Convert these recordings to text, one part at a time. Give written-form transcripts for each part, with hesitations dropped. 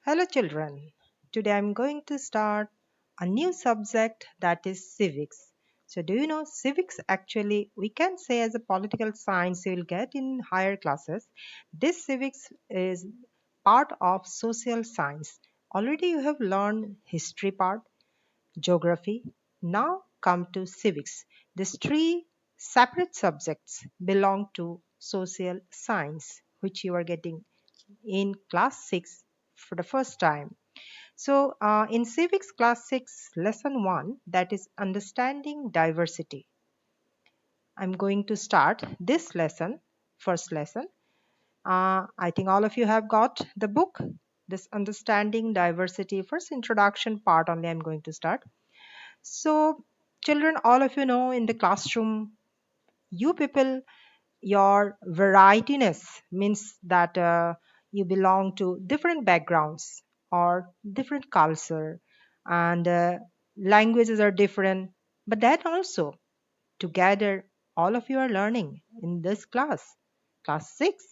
Hello, children. Today I'm going to start a new subject that is civics. So, do you know civics actually we can say as a political science you will get in higher classes? This civics is part of social science. Already you have learned history part, geography. Now come to civics. These three separate subjects belong to social science, which you are getting in class 6 for the first time. So, in Civics Class 6, Lesson 1, that is Understanding Diversity, I'm going to start this lesson, first lesson. I think all of you have got the book, this Understanding Diversity, first introduction part only I'm going to start. So, children, all of you know in the classroom, you people your varietiness means that you belong to different backgrounds or different culture and languages are different, but that also together all of you are learning in this class 6.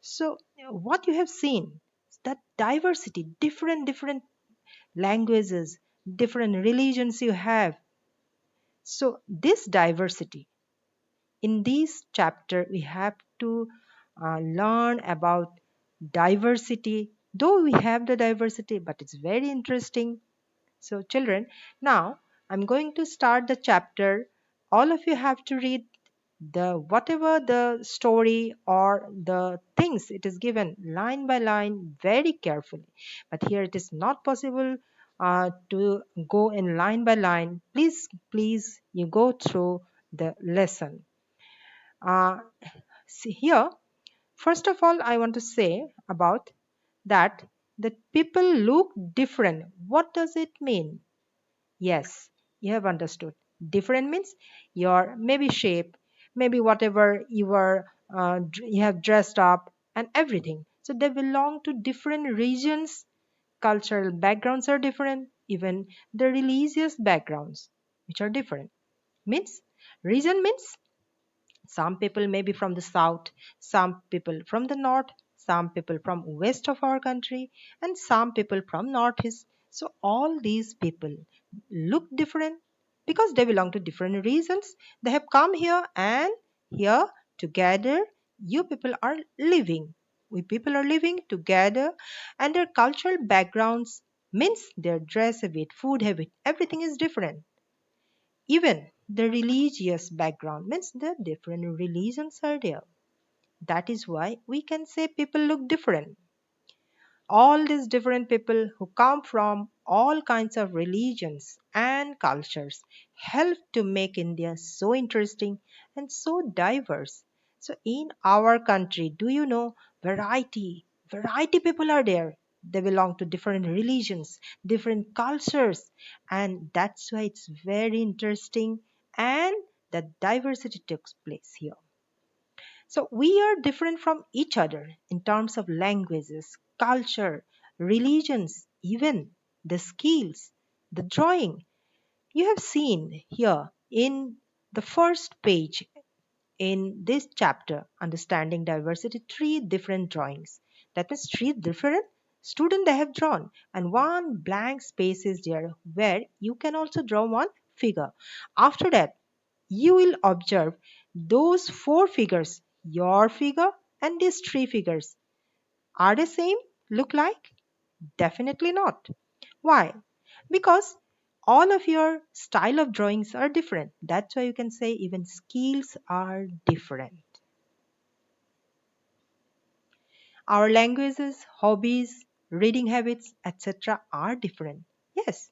So what you have seen is that diversity, different languages, different religions you have. So this diversity in this chapter we have to learn about diversity, though we have the diversity but it's very interesting. So children, now I'm going to start the chapter. All of you have to read the whatever the story or the things it is given line by line very carefully, but here it is not possible to go in line by line. Please you go through the lesson. uh, See here, first of all, I want to say about that people look different. What does it mean? Yes, you have understood. Different means your maybe shape, maybe whatever you have dressed up and everything. So they belong to different regions. Cultural backgrounds are different. Even the religious backgrounds, which are different. Means region means some people may be from the south, some people from the north, some people from west of our country, and some people from northeast. So all these people look different because they belong to different regions. They have come here and here together you people are living. We people are living together and their cultural backgrounds means their dress habit, food habit, everything is different. Even the religious background means the different religions are there. That is why we can say people look different. All these different people who come from all kinds of religions and cultures help to make India so interesting and so diverse. So in our country, do you know variety people are there. They belong to different religions, different cultures, and that's why it's very interesting and the diversity takes place here. So we are different from each other in terms of languages, culture, religions, even the skills, the drawing. You have seen here in the first page in this chapter, Understanding Diversity, three different drawings. That means three different students they have drawn, and one blank space is there where you can also draw one figure. After that, you will observe those four figures, your figure and these three figures. Are they same? Look like? Definitely not. Why? Because all of your style of drawings are different. That's why you can say even skills are different. Our languages, hobbies, reading habits, etc. are different. Yes,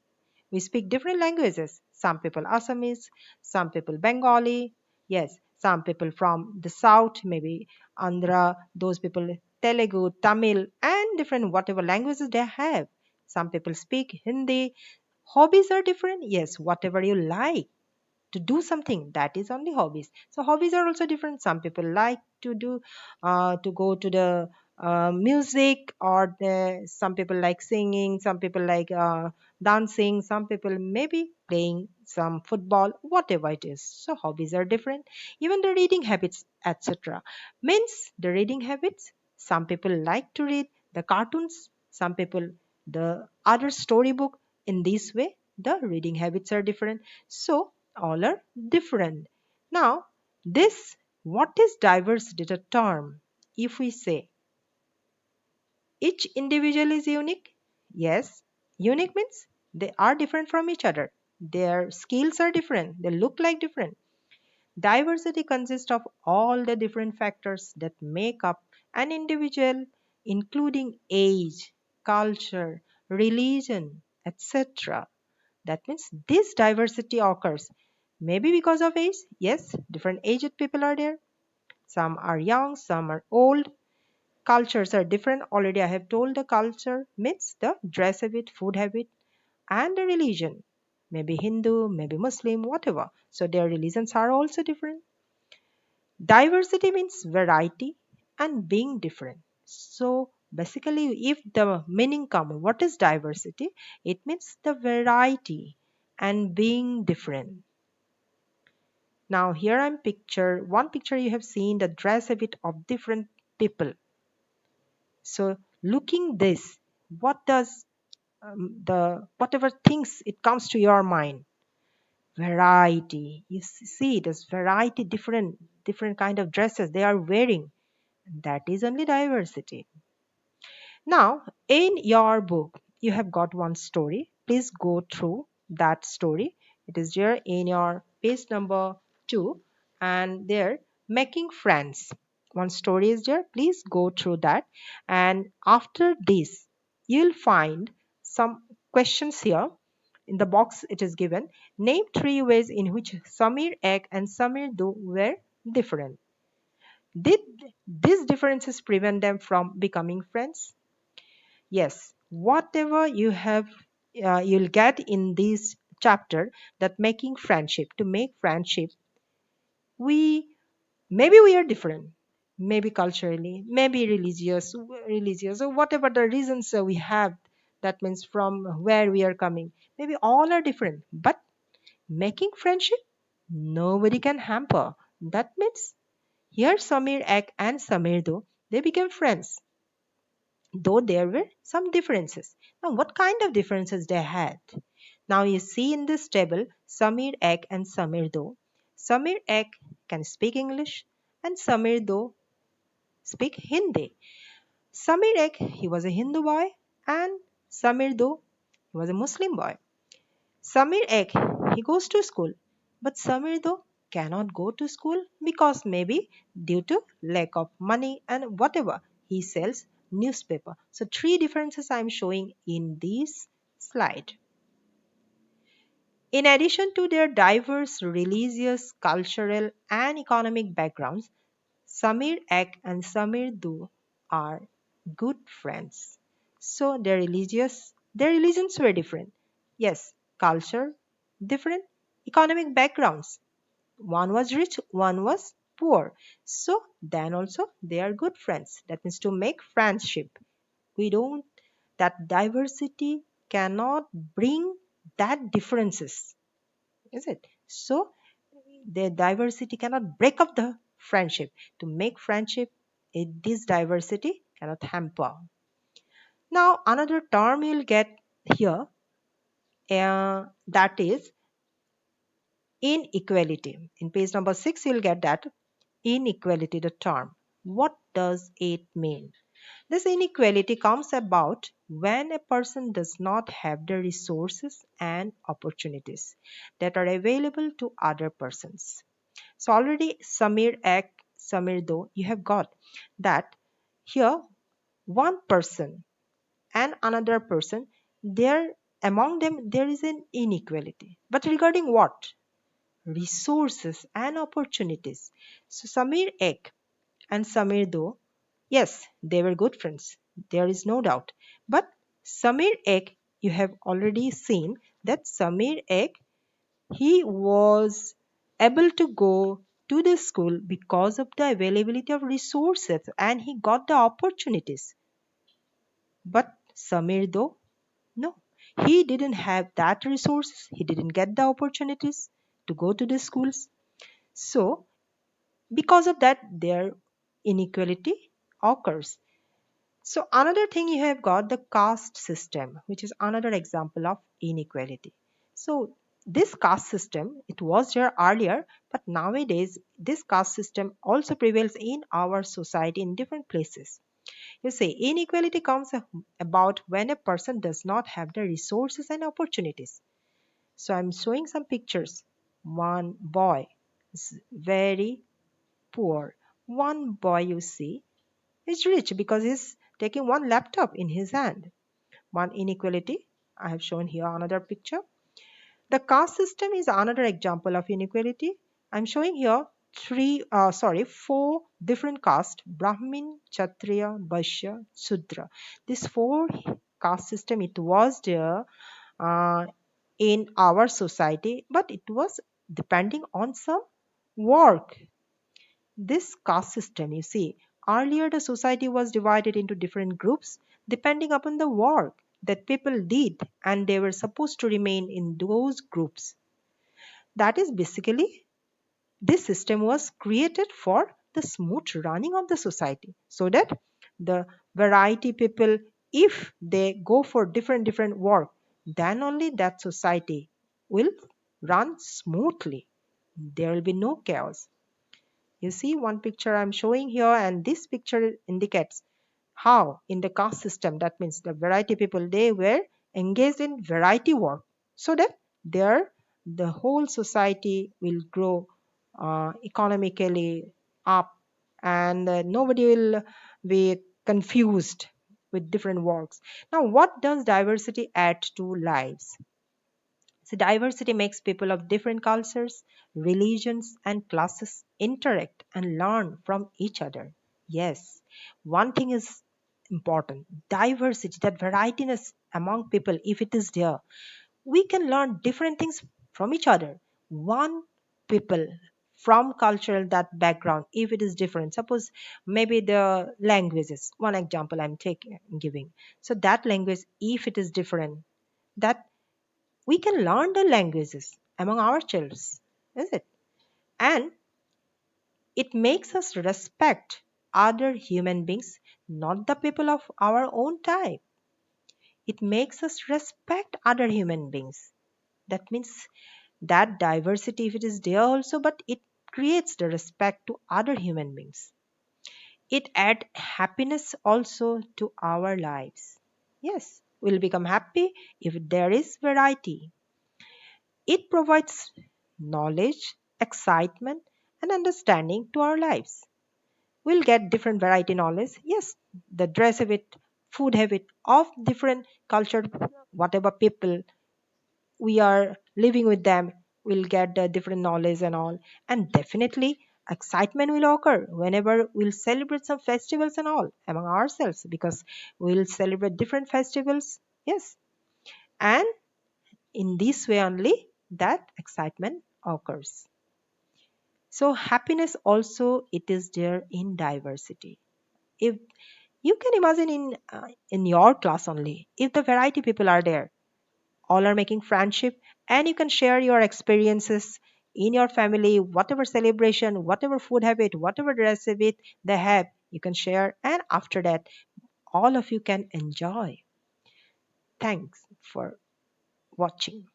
we speak different languages. Some people Assamese, some people Bengali. Yes, some people from the south, maybe Andhra, those people Telugu, Tamil, and different whatever languages they have. Some people speak Hindi. Hobbies are different. Yes, whatever you like to do something, that is only hobbies. So hobbies are also different. Some people like to do to go to the music, or some people like singing, some people like dancing, some people maybe playing some football, whatever it is. So hobbies are different. Even the reading habits, etc. Means the reading habits, some people like to read the cartoons, some people the other storybook in this way. The reading habits are different. So all are different. Now, this what is diversity? The term. If we say each individual is unique, yes, unique means they are different from each other. Their skills are different. They look like different. Diversity consists of all the different factors that make up an individual, including age, culture, religion, etc. That means this diversity occurs maybe because of age. Yes, different aged people are there. Some are young, some are old. Cultures are different. Already I have told the culture means the dress habit, food habit, and the religion. Maybe Hindu, maybe Muslim, whatever. So their religions are also different. Diversity means variety and being different. So basically, if the meaning come, what is diversity? It means the variety and being different. Now here I'm picture one picture you have seen the dress habit of different people. So looking this, what does the whatever things it comes to your mind? Variety. You see, there's variety, different kind of dresses they are wearing. That is only diversity. Now, in your book, you have got one story. Please go through that story. It is there in your page number 2, and there, making friends. One story is there. Please go through that. And after this, you'll find some questions here. In the box, it is given. Name 3 ways in which Samir Ek and Samir Do were different. Did these differences prevent them from becoming friends? Yes, whatever you have, you'll get in this chapter that making friendship. To make friendship, we maybe we are different, maybe culturally, maybe religious, or whatever the reasons we have. That means from where we are coming. Maybe all are different, but making friendship, nobody can hamper. That means here Samir Ek and Samir Do they became friends though there were some differences. Now, what kind of differences they had? Now, you see in this table Samir Ek and Samir Do. Samir Ek can speak English and Samir Do speak Hindi. Samir Ek, he was a Hindu boy and Samir Do, he was a Muslim boy. Samir Ek, he goes to school, but Samir though cannot go to school because maybe due to lack of money and whatever he sells newspaper. So 3 differences I am showing in this slide. In addition to their diverse religious, cultural and economic backgrounds, Samir Ek and Samir Du are good friends. So their religions were different. Yes, culture different, economic backgrounds. One was rich, one was poor. So then also they are good friends. That means to make friendship. We don't that diversity cannot bring that differences, is it? So the diversity cannot break up the friendship. To make friendship, this diversity cannot hamper. Now, another term you'll get here that is inequality. In page number 6, you'll get that inequality, the term. What does it mean? This inequality comes about when a person does not have the resources and opportunities that are available to other persons. So already Samir Ek, Samir Do, you have got that here one person and another person, there among them there is an inequality. But regarding what? Resources and opportunities. So Samir Ek and Samir Do, yes, they were good friends. There is no doubt. But Samir Ek, you have already seen that Samir Ek he was able to go to the school because of the availability of resources and he got the opportunities. But Samir though, no, he didn't have that resources, he didn't get the opportunities to go to the schools. So, because of that, their inequality occurs. So another thing, you have got the caste system, which is another example of inequality. So this caste system, it was there earlier, but nowadays this caste system also prevails in our society in different places. You see, inequality comes about when a person does not have the resources and opportunities. So I'm showing some pictures. One boy is very poor. One boy, you see, is rich because he's taking one laptop in his hand. One inequality. I have shown here another picture. The caste system is another example of inequality. I'm showing here four different castes: Brahmin, Kshatriya, Vaishya, Shudra. This four caste system, it was there uh, in our society, but it was depending on some work. This caste system, you see, earlier the society was divided into different groups depending upon the work that people did, and they were supposed to remain in those groups. That is basically, this system was created for the smooth running of the society, so that the variety people, if they go for different work, then only that society will run smoothly. There will be no chaos. You see one picture I'm showing here, and this picture indicates how in the caste system, that means the variety people, they were engaged in variety work, so that there the whole society will grow economically up, and nobody will be confused with different works. Now, what does diversity add to lives? So diversity makes people of different cultures, religions, and classes interact and learn from each other. Yes, one thing is important: diversity, that varietiness among people, if it is there, we can learn different things from each other. One people from cultural that background, if it is different, suppose maybe the languages, one example I'm taking giving. So that language, if it is different, that we can learn the languages among ourselves, is it? And it makes us respect other human beings, not the people of our own type. It makes us respect other human beings. That means that diversity, if it is there also, but it creates the respect to other human beings. It adds happiness also to our lives. Yes, we'll become happy if there is variety. It provides knowledge, excitement, and understanding to our lives. We'll get different variety knowledge. Yes, the dress habit, food habit of different culture, whatever people we are living with them, we'll get the different knowledge and all. And definitely excitement will occur whenever we'll celebrate some festivals and all among ourselves, because we'll celebrate different festivals. Yes, and in this way only that excitement occurs. So happiness also, it is there in diversity. If you can imagine in your class only, if the variety people are there, all are making friendship, and you can share your experiences in your family, whatever celebration, whatever food habit, whatever dress habit they have, you can share, and after that all of you can enjoy. Thanks for watching.